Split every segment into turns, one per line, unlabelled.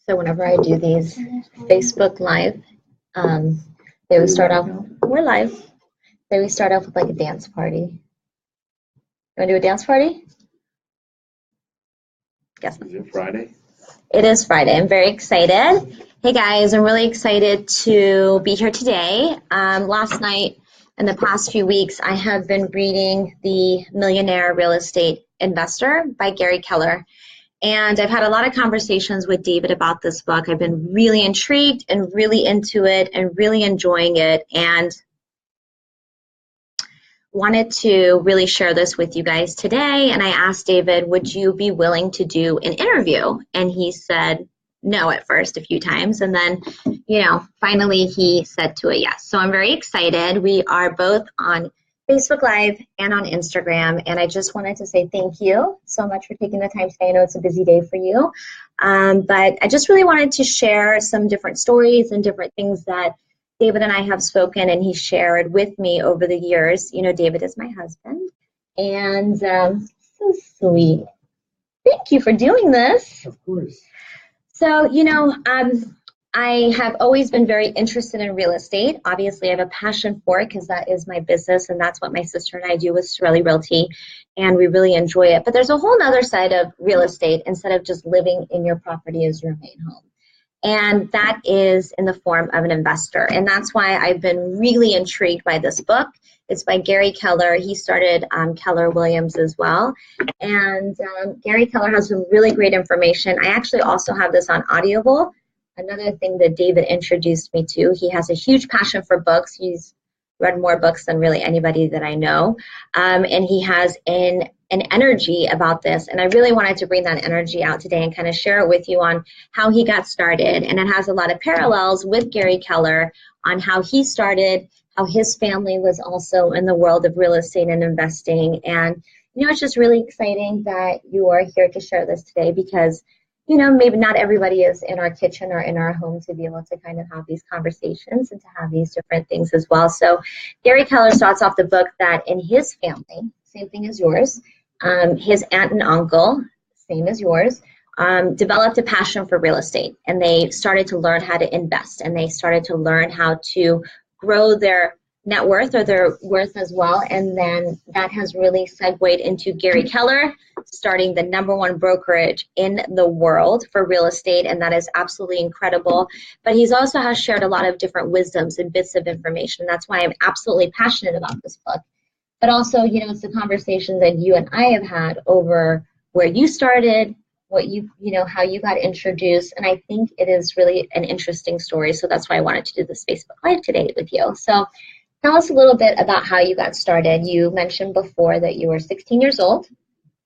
So whenever I do these Facebook Live, they would start off, we're live. They would start off with like a dance party. You want to do a dance party? Guess not.
Is it Friday?
It is Friday. I'm very excited. Hey guys, I'm really excited to be here today. Last night and the past few weeks, I have been reading The Millionaire Real Estate Investor by Gary Keller. And I've had a lot of conversations with David about this book. I've been really intrigued and really into it and really enjoying it, and wanted to really share this with you guys today. And I asked David, would you be willing to do an interview? And he said no at first a few times. And then, finally he said to it yes. So I'm very excited. We are both on Facebook Live and on Instagram. And I just wanted to say thank you so much for taking the time today. I know it's a busy day for you. But I just really wanted to share some different stories and different things that David and I have spoken and he shared with me over the years. David is my husband. And so sweet. Thank you for doing this.
Of course.
So, I have always been very interested in real estate. Obviously, I have a passion for it because that is my business, and that's what my sister and I do with Sorelli Realty, and we really enjoy it. But there's a whole other side of real estate instead of just living in your property as your main home. And that is in the form of an investor. And that's why I've been really intrigued by this book. It's by Gary Keller. He started Keller Williams as well. And Gary Keller has some really great information. I actually also have this on Audible. Another thing that David introduced me to, he has a huge passion for books. He's read more books than really anybody that I know. And he has an energy about this. And I really wanted to bring that energy out today and kind of share it with you on how he got started. And it has a lot of parallels with Gary Keller on how he started, how his family was also in the world of real estate and investing. And, it's just really exciting that you are here to share this today because maybe not everybody is in our kitchen or in our home to be able to kind of have these conversations and to have these different things as well. So Gary Keller starts off the book that in his family, same thing as yours, his aunt and uncle, same as yours, developed a passion for real estate, and they started to learn how to invest, and they started to learn how to grow their net worth or their worth as well. And then that has really segued into Gary Keller starting the #1 brokerage in the world for real estate, and that is absolutely incredible. But he's also has shared a lot of different wisdoms and bits of information. That's why I'm absolutely passionate about this book. But also, it's the conversation that you and I have had over where you started, what how you got introduced, and I think it is really an interesting story. So that's why I wanted to do this Facebook Live today with you. So tell us a little bit about how you got started. You mentioned before that you were 16 years old,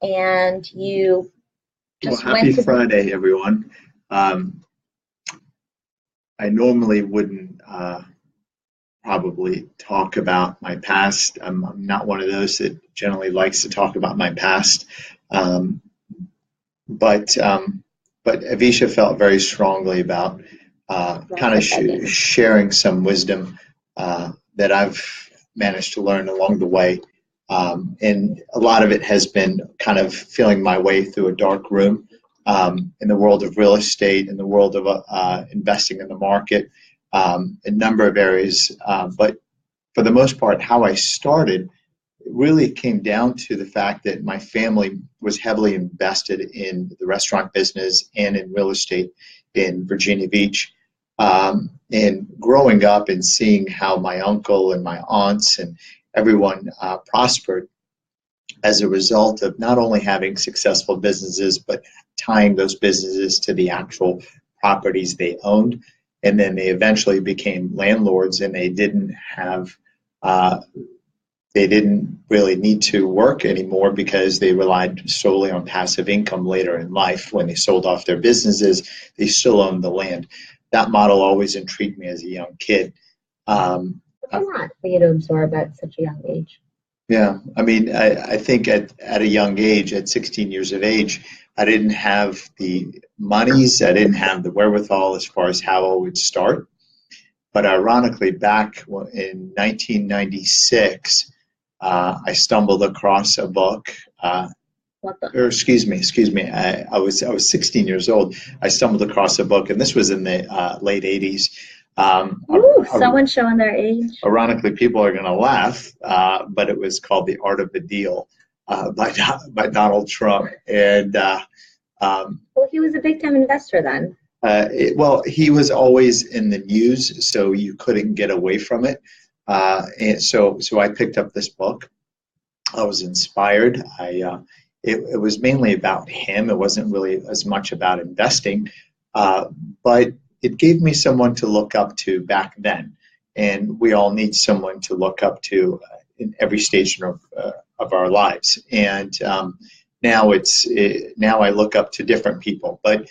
and you just
happy Friday, everyone. I normally wouldn't probably talk about my past. I'm not one of those that generally likes to talk about my past. But Avisha felt very strongly about kind of sharing some wisdom that I've managed to learn along the way. And a lot of it has been kind of feeling my way through a dark room in the world of real estate, in the world of investing in the market, a number of areas. But for the most part, how I started really came down to the fact that my family was heavily invested in the restaurant business and in real estate in Virginia Beach. And growing up and seeing how my uncle and my aunts and everyone prospered as a result of not only having successful businesses, but tying those businesses to the actual properties they owned. And then they eventually became landlords, and they didn't really need to work anymore because they relied solely on passive income later in life. When they sold off their businesses, they still owned the land. That model always intrigued me as a young kid.
It's a lot for you to absorb at such a young age.
Yeah, I mean, I think at a young age, at 16 years of age, I didn't have the monies, I didn't have the wherewithal as far as how I would start. But ironically, back in 1996, I stumbled across a book
What book?
Or excuse me. I was 16 years old. I stumbled across a book, and this was in the late 80s.
Ooh, someone showing their age.
Ironically, people are going to laugh, but it was called The Art of the Deal by Donald Trump. And
well, he was a big time investor then.
well, he was always in the news, so you couldn't get away from it. And so I picked up this book. I was inspired. It was mainly about him. It wasn't really as much about investing, but it gave me someone to look up to back then. And we all need someone to look up to in every stage of our lives. And now now I look up to different people, but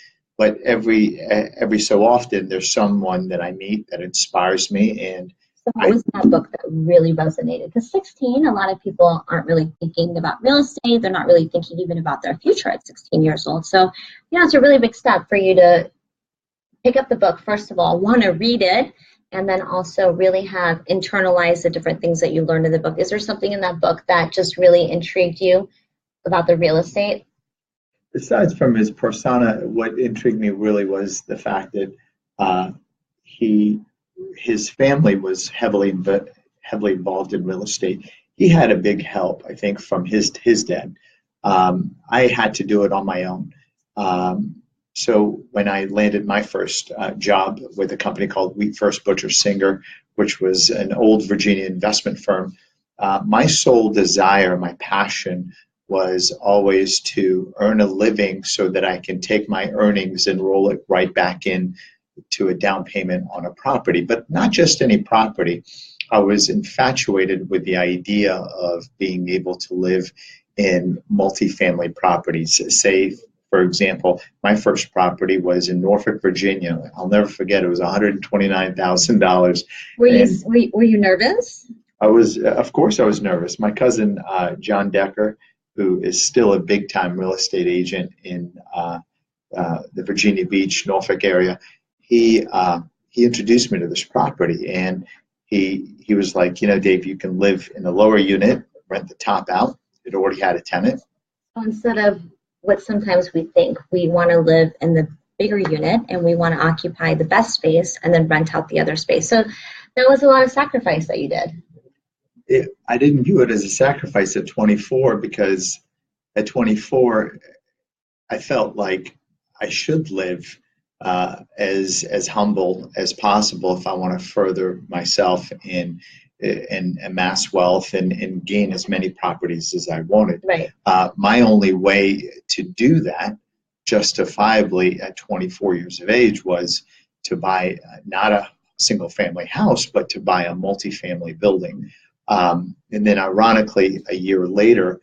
every so often there's someone that I meet that inspires me. And
so what was that book that really resonated? Because 16, a lot of people aren't really thinking about real estate. They're not really thinking even about their future at 16 years old. So, it's a really big step for you to pick up the book, first of all, want to read it, and then also really have internalized the different things that you learned in the book. Is there something in that book that just really intrigued you about the real estate?
Besides from his persona, what intrigued me really was the fact that his family was heavily involved in real estate. He had a big help, I think, from his dad. I had to do it on my own. So when I landed my first job with a company called Wheat First Butcher Singer, which was an old Virginia investment firm, my sole desire, my passion was always to earn a living so that I can take my earnings and roll it right back in to a down payment on a property, but not just any property. I was infatuated with the idea of being able to live in multifamily properties. Say, for example, my first property was in Norfolk, Virginia. I'll never forget. It was $129,000.
Were you nervous?
Of course, I was nervous. My cousin John Decker, who is still a big-time real estate agent in the Virginia Beach, Norfolk area, he introduced me to this property, and he was like, Dave, you can live in the lower unit, rent the top out. It already had a tenant.
So instead of what sometimes we think, we want to live in the bigger unit and we want to occupy the best space and then rent out the other space. So there was a lot of sacrifice that you did.
I didn't view it as a sacrifice at 24, because at 24, I felt like I should live as humble as possible if I want to further myself and amass wealth and gain as many properties as I wanted.
Right.
My only way to do that justifiably at 24 years of age was to buy not a single family house, but to buy a multifamily building. And then ironically, a year later,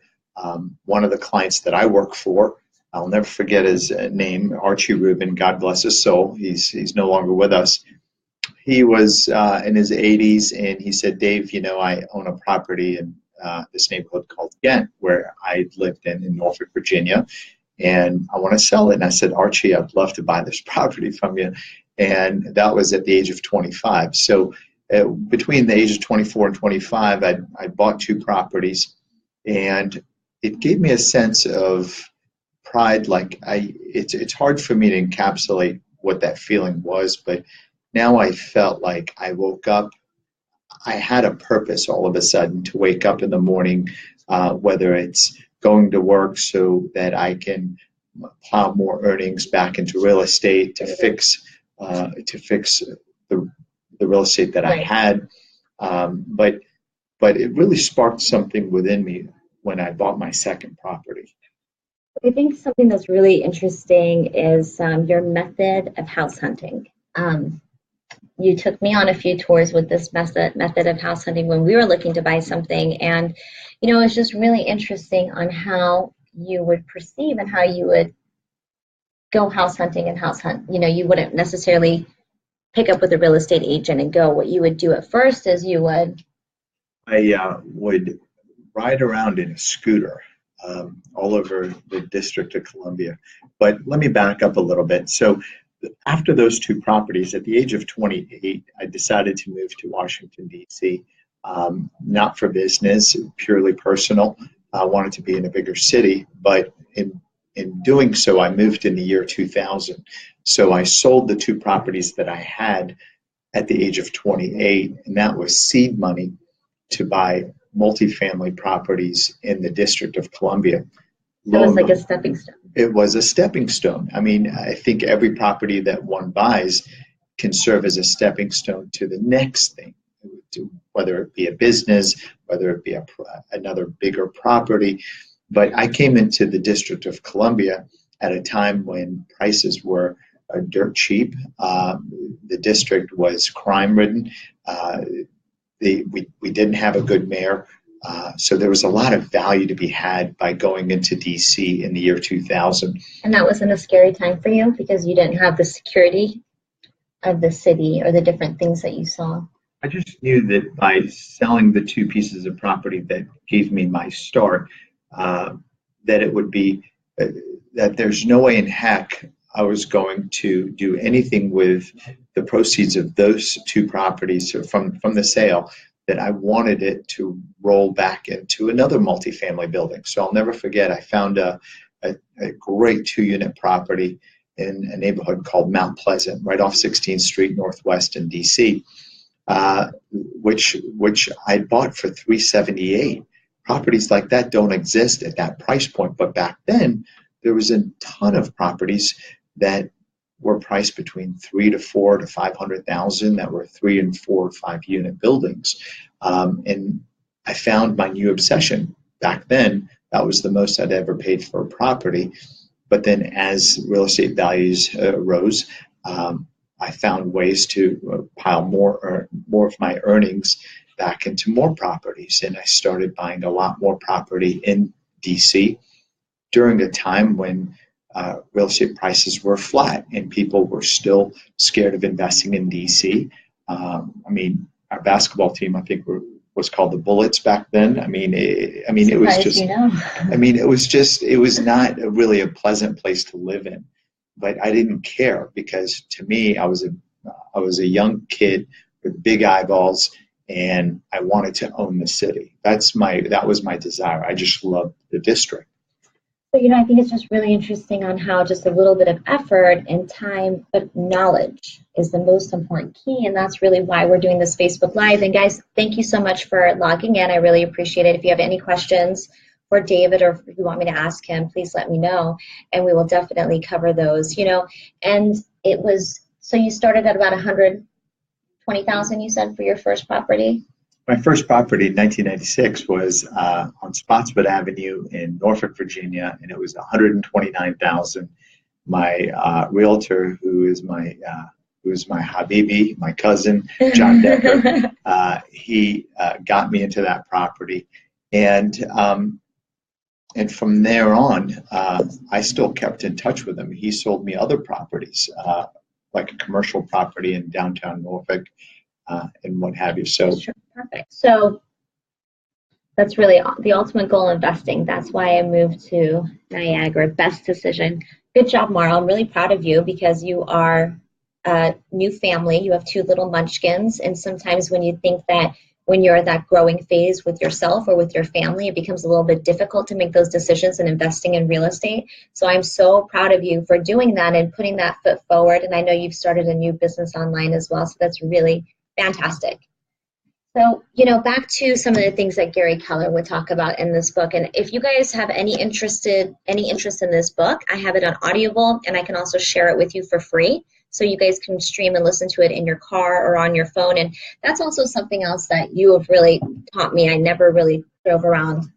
one of the clients that I work for, I'll never forget his name, Archie Rubin, God bless his soul. He's no longer with us. He was in his 80s, and he said, Dave, I own a property in this neighborhood called Ghent, where I lived in Norfolk, Virginia, and I want to sell it. And I said, Archie, I'd love to buy this property from you. And that was at the age of 25. So between the ages of 24 and 25, I bought 2 properties, and it gave me a sense of pride. Like it's hard for me to encapsulate what that feeling was, but now I felt like I woke up. I had a purpose all of a sudden to wake up in the morning, whether it's going to work so that I can plow more earnings back into real estate to fix the real estate that I had. But it really sparked something within me when I bought my second property.
I think something that's really interesting is your method of house hunting. You took me on a few tours with this method of house hunting when we were looking to buy something, and it was just really interesting on how you would perceive and how you would go house hunting and house hunt. You wouldn't necessarily pick up with a real estate agent and go. What you would do at first is
I would ride around in a scooter all over the District of Columbia. But let me back up a little bit. So after those 2 properties, at the age of 28, I decided to move to Washington, D.C., not for business, purely personal. I wanted to be in a bigger city, but in doing so, I moved in the year 2000. So I sold the two properties that I had at the age of 28, and that was seed money to buy multifamily properties in the District of Columbia.
So it was like a stepping stone.
It was a stepping stone. I mean, I think every property that one buys can serve as a stepping stone to the next thing, whether it be a business, whether it be another bigger property. But I came into the District of Columbia at a time when prices were dirt cheap. The district was crime-ridden. We didn't have a good mayor. So there was a lot of value to be had by going into DC in the year 2000.
And that wasn't a scary time for you because you didn't have the security of the city or the different things that you saw?
I just knew that by selling the two pieces of property that gave me my start, that it would be, that there's no way in heck I was going to do anything with the proceeds of those two properties from the sale, that I wanted it to roll back into another multifamily building. So I'll never forget, I found a great 2-unit property in a neighborhood called Mount Pleasant, right off 16th Street Northwest in DC, which I bought for $378. Properties like that don't exist at that price point, but back then there was a ton of properties that were priced between $3 to $4 to $500,000 that were 3 and 4 or 5 unit buildings. And I found my new obsession. Back then, that was the most I'd ever paid for a property. But then as real estate values rose, I found ways to pile more of my earnings back into more properties. And I started buying a lot more property in DC during a time when real estate prices were flat and people were still scared of investing in DC. I mean, our basketball team, I think, was called the Bullets back then. It was just, it was not really a pleasant place to live in, but I didn't care because to me, I was a young kid with big eyeballs and I wanted to own the city. That was my desire. I just loved the district.
So, I think it's just really interesting on how just a little bit of effort and time, but knowledge is the most important key. And that's really why we're doing this Facebook Live. And guys, thank you so much for logging in. I really appreciate it. If you have any questions for David or if you want me to ask him, please let me know. And we will definitely cover those, And it was, so you started at about 120,000, you said, for your first property?
My first property in 1996 was on Spotswood Avenue in Norfolk, Virginia, and it was 129,000. My realtor, who is my Habibi, my cousin, John Decker, he got me into that property, and from there on, I still kept in touch with him. He sold me other properties, like a commercial property in downtown Norfolk. And what have you. So
sure. Perfect. So that's really the ultimate goal of investing. That's why I moved to Niagara. Best decision. Good job, Marl. I'm really proud of you because you are a new family. You have 2 little munchkins. And sometimes when you think that when you're at that growing phase with yourself or with your family, it becomes a little bit difficult to make those decisions and investing in real estate. So I'm so proud of you for doing that and putting that foot forward. And I know you've started a new business online as well. So that's really fantastic. So, back to some of the things that Gary Keller would talk about in this book. And if you guys have any interest in this book, I have it on Audible and I can also share it with you for free. So you guys can stream and listen to it in your car or on your phone. And that's also something else that you have really taught me. I never really drove around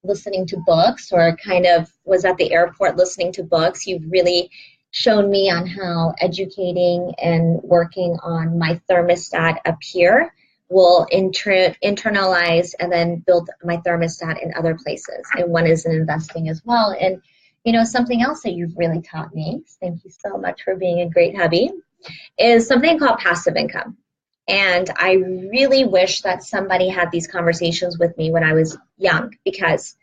listening to books or kind of was at the airport listening to books. You've really shown me on how educating and working on my thermostat up here will internalize and then build my thermostat in other places. And one is in investing as well. And, something else that you've really taught me, thank you so much for being a great hubby, is something called passive income. And I really wish that somebody had these conversations with me when I was young, because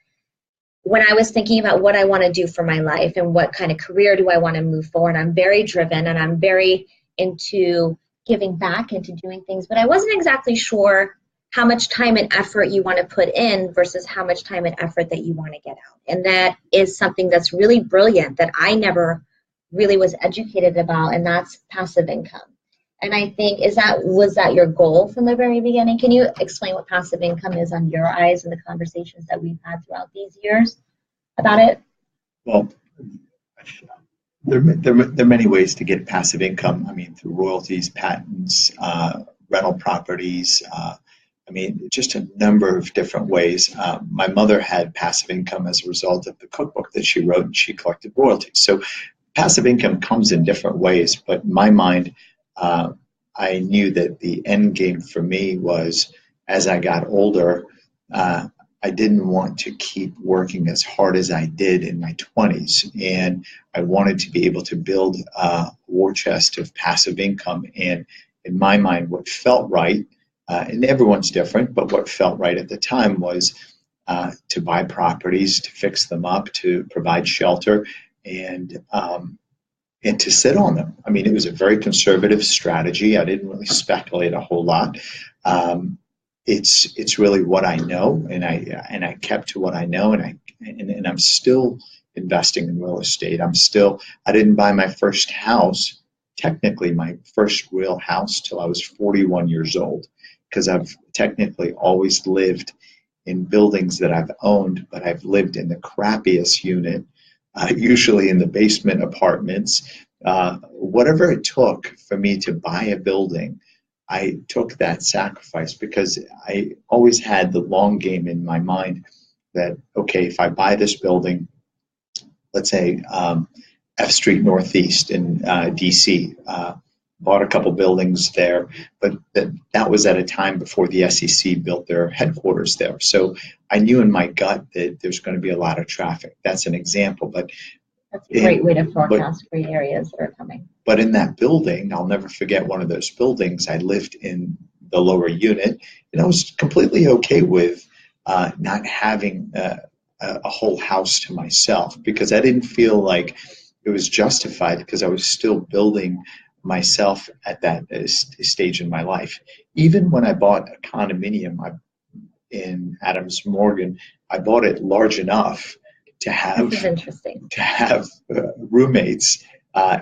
when I was thinking about what I want to do for my life and what kind of career do I want to move forward, I'm very driven and I'm very into giving back, into doing things, but I wasn't exactly sure how much time and effort you want to put in versus how much time and effort that you want to get out. And that is something that's really brilliant that I never really was educated about, and that's passive income. And I think, was that your goal from the very beginning? Can you explain what passive income is on your eyes and the conversations that we've had throughout these years about it?
Well, there are many ways to get passive income. I mean, through royalties, patents, rental properties. I mean, just a number of different ways. My mother had passive income as a result of the cookbook that she wrote, and she collected royalties. So passive income comes in different ways, but in my mind, I knew that the end game for me was, as I got older, I didn't want to keep working as hard as I did in my 20s, and I wanted to be able to build a war chest of passive income. And in my mind, what felt right, and everyone's different, but what felt right at the time was to buy properties, to fix them up, to provide shelter, and to sit on them. I mean, it was a very conservative strategy. I didn't really speculate a whole lot. It's really what I know, and I kept to what I know, and I'm still investing in real estate. I didn't buy my first house, technically my first real house, till I was 41 years old, because I've technically always lived in buildings that I've owned, but I've lived in the crappiest unit, usually in the basement apartments. Whatever it took for me to buy a building, I took that sacrifice, because I always had the long game in my mind that, okay, if I buy this building, let's say F Street Northeast in DC, bought a couple buildings there, but that was at a time before the SEC built their headquarters there. So I knew in my gut that there's going to be a lot of traffic. That's an example, but
that's a great way to forecast great areas that are coming.
But in that building, I'll never forget one of those buildings. I lived in the lower unit, and I was completely okay with not having a whole house to myself, because I didn't feel like it was justified, because I was still building myself at that stage in my life. Even when I bought a condominium in Adams Morgan, I bought it large enough to have roommates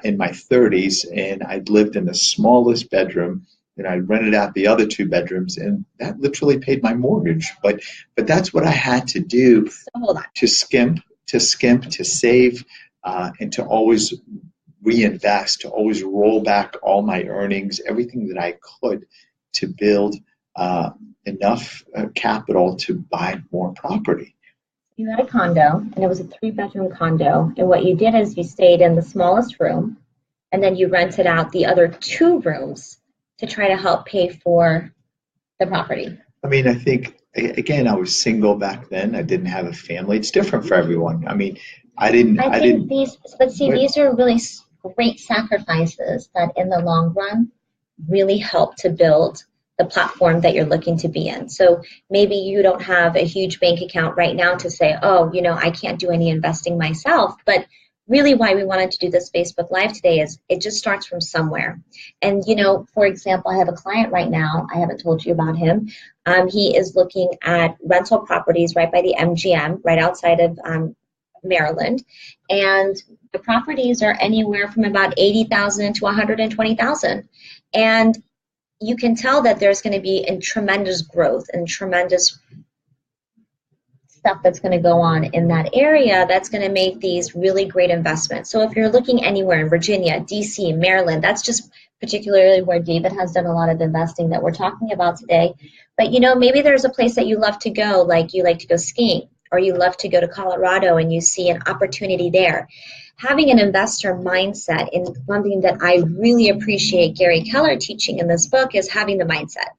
in my 30s, and I'd lived in the smallest bedroom, and I rented out the other 2 bedrooms, and that literally paid my mortgage. But that's what I had to do to skimp, to save, and to always reinvest, to always roll back all my earnings, everything that I could, to build enough capital to buy more property.
You had a condo, and it was a 3-bedroom condo, and what you did is you stayed in the smallest room, and then you rented out the other 2 rooms to try to help pay for the property.
I mean, I think, again, I was single back then. I didn't have a family. It's different for everyone. I mean,
these are really great sacrifices that in the long run really help to build the platform that you're looking to be in. So maybe you don't have a huge bank account right now to say, oh, I can't do any investing myself. But really why we wanted to do this Facebook Live today is it just starts from somewhere. And, for example, I have a client right now. I haven't told you about him. He is looking at rental properties right by the MGM, right outside of Maryland. And the properties are anywhere from about $80,000 to $120,000. And you can tell that there's going to be a tremendous growth and tremendous stuff that's going to go on in that area that's going to make these really great investments. So if you're looking anywhere in Virginia, DC, Maryland, that's just particularly where David has done a lot of investing that we're talking about today. But maybe there's a place that you love to go, like you like to go skiing, or you love to go to Colorado and you see an opportunity there. Having an investor mindset, and one thing that I really appreciate Gary Keller teaching in this book is having the mindset,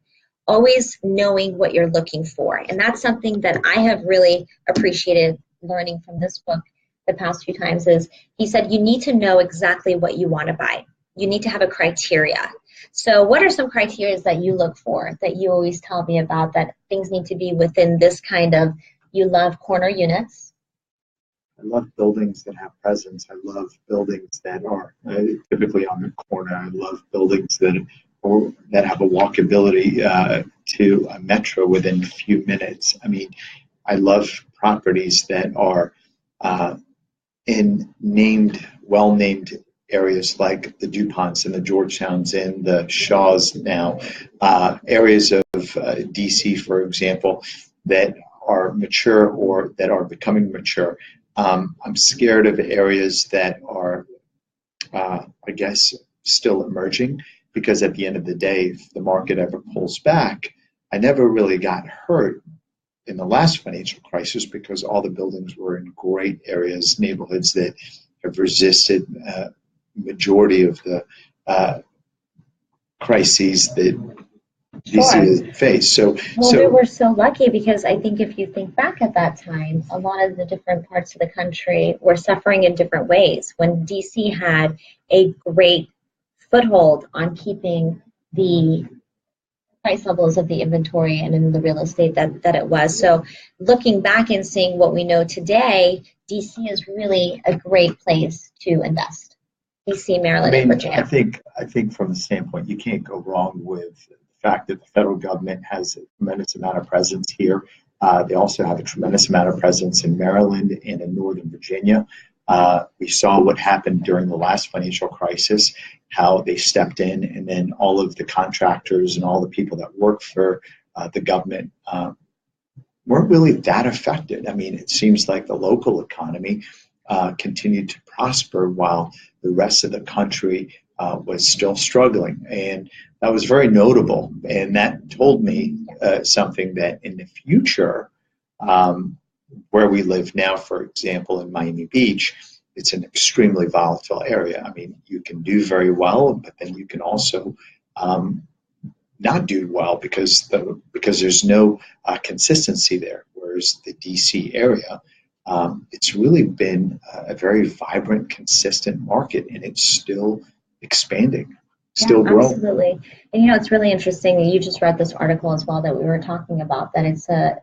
always knowing what you're looking for. And that's something that I have really appreciated learning from this book the past few times is he said, you need to know exactly what you want to buy. You need to have a criteria. So what are some criteria that you look for, that you always tell me about, that things need to be within this kind of, you love corner units?
I love buildings that have presence. I love buildings that are typically on the corner. I love buildings that have a walkability to a metro within a few minutes. I mean, I love properties that are in well-named areas like the DuPonts and the Georgetowns and the Shaws now, areas of DC, for example, that are mature or that are becoming mature. I'm scared of areas that are, I guess, still emerging, because at the end of the day, if the market ever pulls back, I never really got hurt in the last financial crisis because all the buildings were in great areas, neighborhoods that have resisted majority of the crises that DC has faced.
We were so lucky because I think if you think back at that time, a lot of the different parts of the country were suffering in different ways. When DC had a great foothold on keeping the price levels of the inventory and in the real estate that it was. So looking back and seeing what we know today, DC is really a great place to invest. DC, Maryland, and Virginia.
I think from the standpoint, you can't go wrong with the fact that the federal government has a tremendous amount of presence here. They also have a tremendous amount of presence in Maryland and in Northern Virginia. We saw what happened during the last financial crisis, how they stepped in, and then all of the contractors and all the people that work for the government weren't really that affected. I mean, it seems like the local economy continued to prosper while the rest of the country was still struggling. And that was very notable. And that told me something, that in the future, where we live now, for example, in Miami Beach, it's an extremely volatile area. I mean, you can do very well, but then you can also not do well because there's no consistency there. Whereas the DC area, it's really been a very vibrant, consistent market, and it's still expanding, still growing.
Absolutely. And it's really interesting. You just read this article as well that we were talking about, that it's a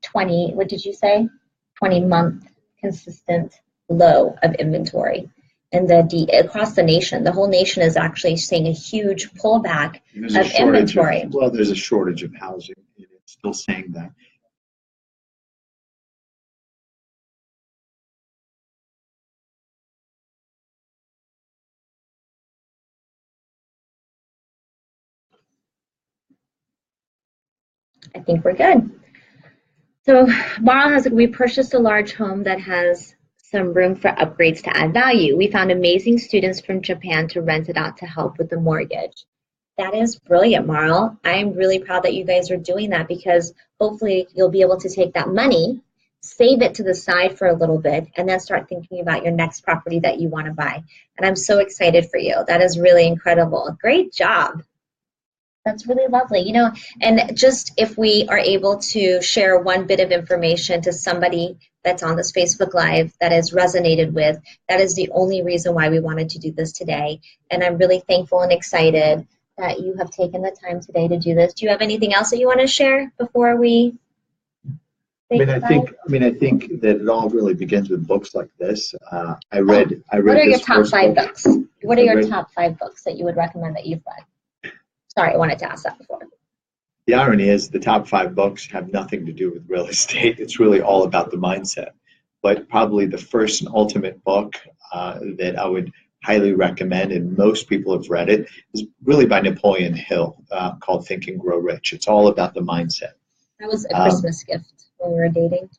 20 month consistent low of inventory. And across the nation, the whole nation is actually seeing a huge pullback of inventory.
There's a shortage of housing, and it's still saying that.
I think we're good. So we purchased a large home that has some room for upgrades to add value. We found amazing students from Japan to rent it out to help with the mortgage. That is brilliant, Marl. I'm really proud that you guys are doing that, because hopefully you'll be able to take that money, save it to the side for a little bit, and then start thinking about your next property that you want to buy. And I'm so excited for you. That is really incredible. Great job. That's really lovely. And just if we are able to share one bit of information to somebody that's on this Facebook Live that is resonated with, that is the only reason why we wanted to do this today. And I'm really thankful and excited that you have taken the time today to do this. Do you have anything else that you want to share before we
I think that it all really begins with books like this. I read.
What are your top 5 books? What are your top 5 books that you would recommend that you've read? Sorry, I wanted to ask that before.
The irony is the top 5 books have nothing to do with real estate. It's really all about the mindset. But probably the first and ultimate book that I would highly recommend, and most people have read it, is really by Napoleon Hill, called Think and Grow Rich. It's all about the mindset.
That was a Christmas gift when we were dating.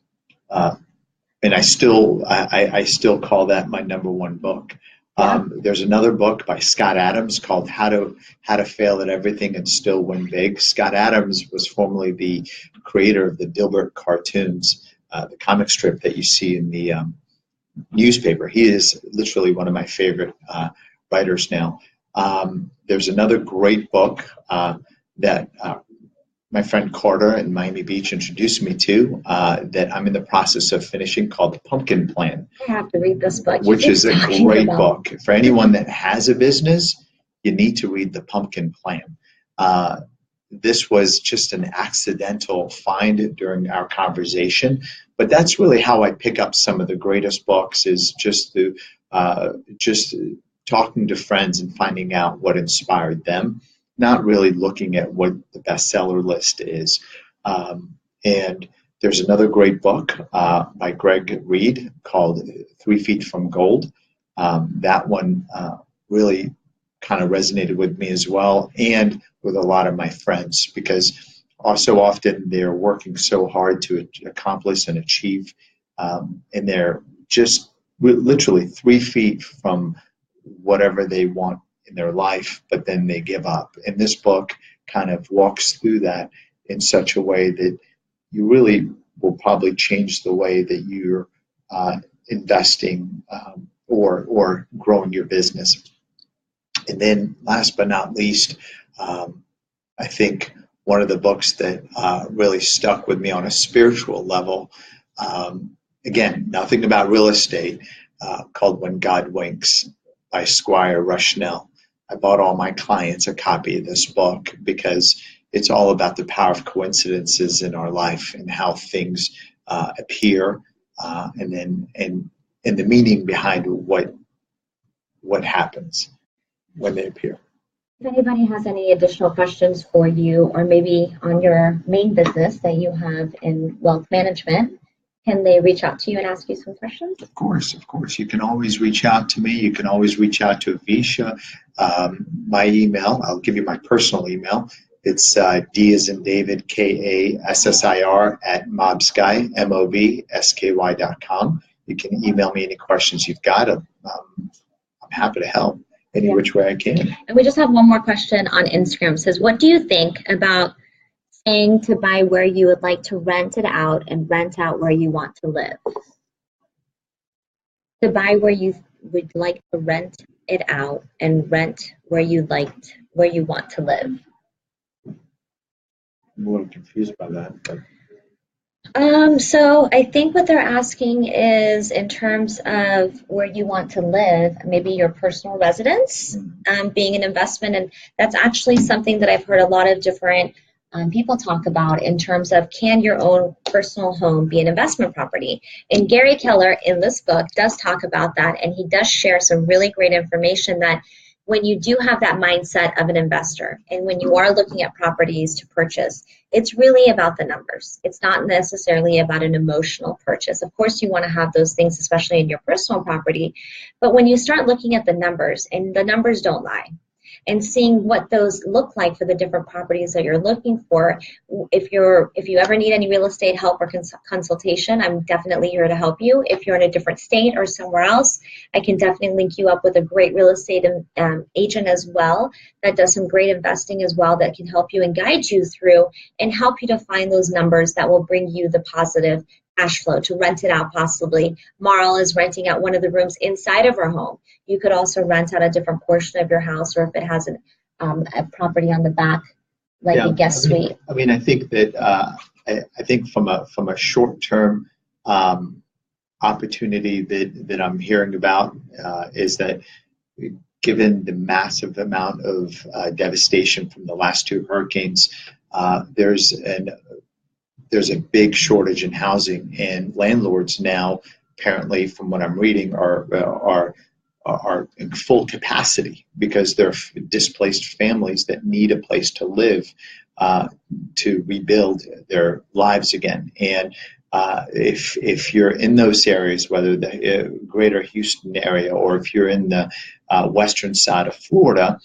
And I still call that my number 1 book. There's another book by Scott Adams called How to Fail at Everything and Still Win Big. Scott Adams was formerly the creator of the Dilbert cartoons, the comic strip that you see in the newspaper. He is literally one of my favorite writers now. There's another great book that my friend Carter in Miami Beach introduced me to that I'm in the process of finishing, called The Pumpkin Plan.
I have to read this book.
Which is a great book. For anyone that has a business, you need to read The Pumpkin Plan. This was just an accidental find during our conversation, but that's really how I pick up some of the greatest books, is just talking to friends and finding out what inspired them. not really looking at what the bestseller list is. And there's another great book by Greg Reed called 3 Feet from Gold. That one really kind of resonated with me as well, and with a lot of my friends, because so often they're working so hard to accomplish and achieve, and they're just literally 3 feet from whatever they want in their life, but then they give up. And this book kind of walks through that in such a way that you really will probably change the way that you're investing or growing your business. And then last but not least, I think one of the books that really stuck with me on a spiritual level, again, nothing about real estate, called When God Winks by Squire Rushnell. I bought all my clients a copy of this book because it's all about the power of coincidences in our life and how things appear, and the meaning behind what happens when they appear.
If anybody has any additional questions for you, or maybe on your main business that you have in wealth management, can they reach out to you and ask you some questions?
Of course. You can always reach out to me. You can always reach out to Avisha. My email, I'll give you my personal email. It's D as in David, KASSIR @mobsky, MOBSKY.com. You can email me any questions you've got. I'm happy to help any which way I can.
And we just have one more question on Instagram. It says, what do you think about saying to buy where you would like to rent it out and rent out where you want to live? To buy where you would like to rent it out and rent where you want to live.
I'm a little confused by that. But.
So I think what they're asking is in terms of where you want to live, maybe your personal residence, being an investment. And that's actually something that I've heard a lot of different people talk about in terms of, can your own personal home be an investment property? And Gary Keller in this book does talk about that, and he does share some really great information that when you do have that mindset of an investor and when you are looking at properties to purchase, it's really about the numbers. It's not necessarily about an emotional purchase. Of course, you want to have those things, especially in your personal property. But when you start looking at the numbers, and the numbers don't lie, and seeing what those look like for the different properties that you're looking for. If you ever need any real estate help or consultation, I'm definitely here to help you. If you're in a different state or somewhere else, I can definitely link you up with a great real estate agent as well that does some great investing as well, that can help you and guide you through and help you to find those numbers that will bring you the positive cash flow to rent it out. Possibly Marl is renting out one of the rooms inside of her home. You could also rent out a different portion of your house, or if it has a property on the back, like a guest suite.
I mean, I think that I think from a short-term opportunity that I'm hearing about is that, given the massive amount of devastation from the last 2 hurricanes, there's a big shortage in housing, and landlords now, apparently, from what I'm reading, are in full capacity because they're displaced families that need a place to live to rebuild their lives again. And if you're in those areas, whether the greater Houston area or if you're in the western side of Florida,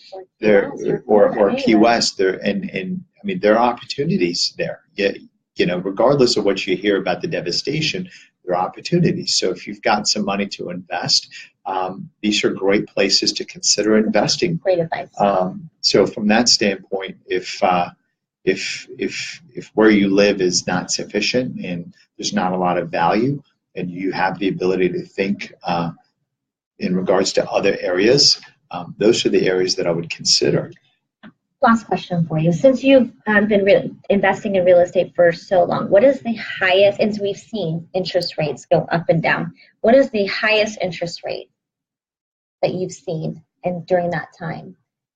or Key West, there are opportunities there. Regardless of what you hear about the devastation, there are opportunities. So if you've got some money to invest, these are great places to consider investing.
Great advice.
So from that standpoint, if where you live is not sufficient and there's not a lot of value, and you have the ability to think in regards to other areas, those are the areas that I would consider.
Last question for you. Since you've been investing in real estate for so long, what is the highest, and we've seen interest rates go up and down, what is the highest interest rate that you've seen during that time?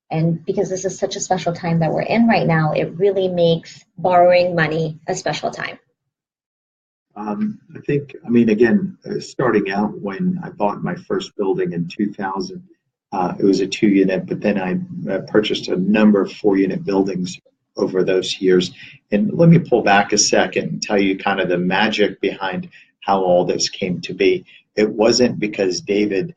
And because this is such a special time that we're in right now, it really makes borrowing money a special time.
I think, again, starting out when I bought my first building in 2000, It was a 2-unit, but then I purchased a number of 4-unit buildings over those years. And let me pull back a second and tell you kind of the magic behind how all this came to be. It wasn't because David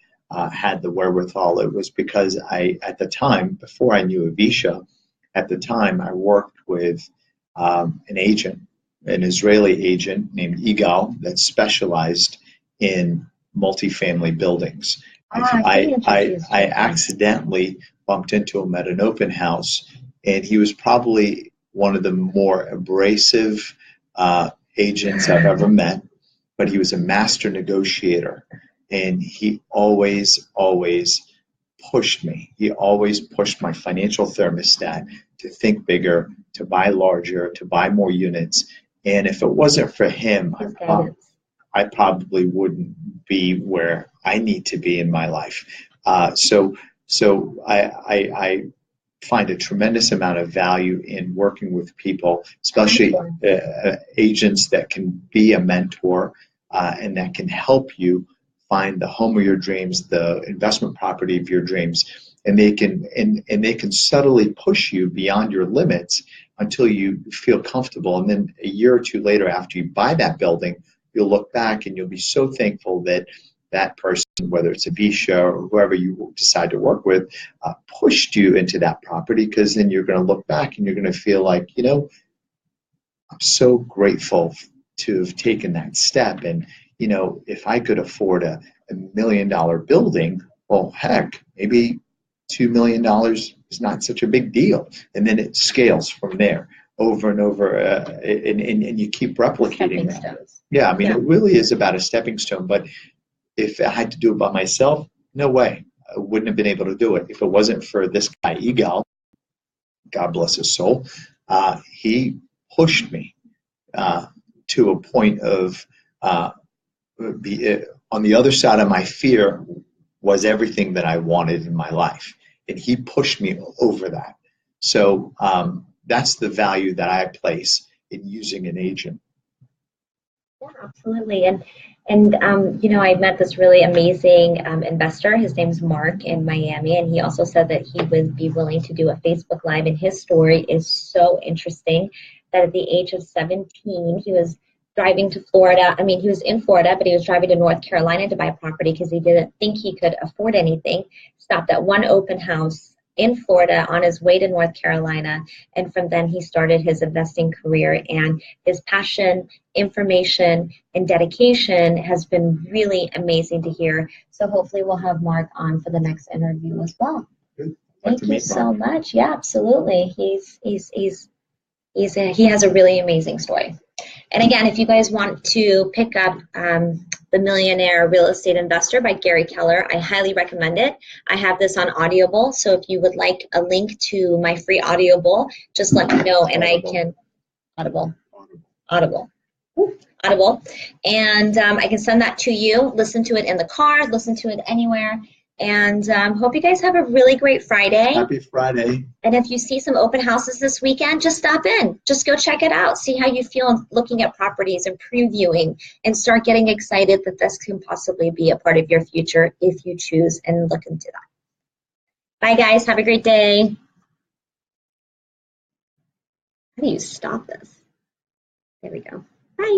had the wherewithal. It was because at the time, before I knew Avisha, at the time I worked with an agent, an Israeli agent named Igal that specialized in multifamily buildings. I accidentally bumped into him at an open house, and he was probably one of the more abrasive agents I've ever met, but he was a master negotiator, and he always pushed me. He always pushed my financial thermostat to think bigger, to buy larger, to buy more units. And if it wasn't for him, I probably wouldn't be where I need to be in my life. So I find a tremendous amount of value in working with people, especially agents that can be a mentor and that can help you find the home of your dreams, the investment property of your dreams, and they can subtly push you beyond your limits until you feel comfortable. And then a year or two later, after you buy that building, you'll look back and you'll be so thankful that that person, whether it's Avisha or whoever you decide to work with, pushed you into that property, because then you're going to look back and you're going to feel like, I'm so grateful to have taken that step. And, if I could afford a $1 million building, well, heck, maybe $2 million is not such a big deal. And then it scales from there over and over, and you keep replicating that. Yeah, it really is about a stepping stone. But if I had to do it by myself, no way. I wouldn't have been able to do it. If it wasn't for this guy, Igal, God bless his soul, he pushed me to a point of on the other side of my fear was everything that I wanted in my life. And he pushed me over that. So that's the value that I place in using an agent.
Yeah, absolutely. And I met this really amazing investor. His name's Mark in Miami, and he also said that he would be willing to do a Facebook Live. And his story is so interesting that at the age of 17, he was driving to Florida. He was in Florida, but he was driving to North Carolina to buy a property because he didn't think he could afford anything. Stopped at one open house in Florida on his way to North Carolina, and from then he started his investing career, and his passion, information, and dedication has been really amazing to hear. So hopefully we'll have Mark on for the next interview as well.
Good.
Thank you so much. Yeah, absolutely. He has a really amazing story. And again, if you guys want to pick up The Millionaire Real Estate Investor by Gary Keller, I highly recommend it. I have this on Audible, so if you would like a link to my free Audible, just let me know and I can Audible. And I can send that to you. Listen to it in the car, listen to it anywhere. And hope you guys have a really great Friday.
Happy Friday.
And if you see some open houses this weekend, just stop in. Just go check it out. See how you feel looking at properties and previewing, and start getting excited that this can possibly be a part of your future if you choose and look into that. Bye, guys. Have a great day. How do you stop this? There we go. Bye.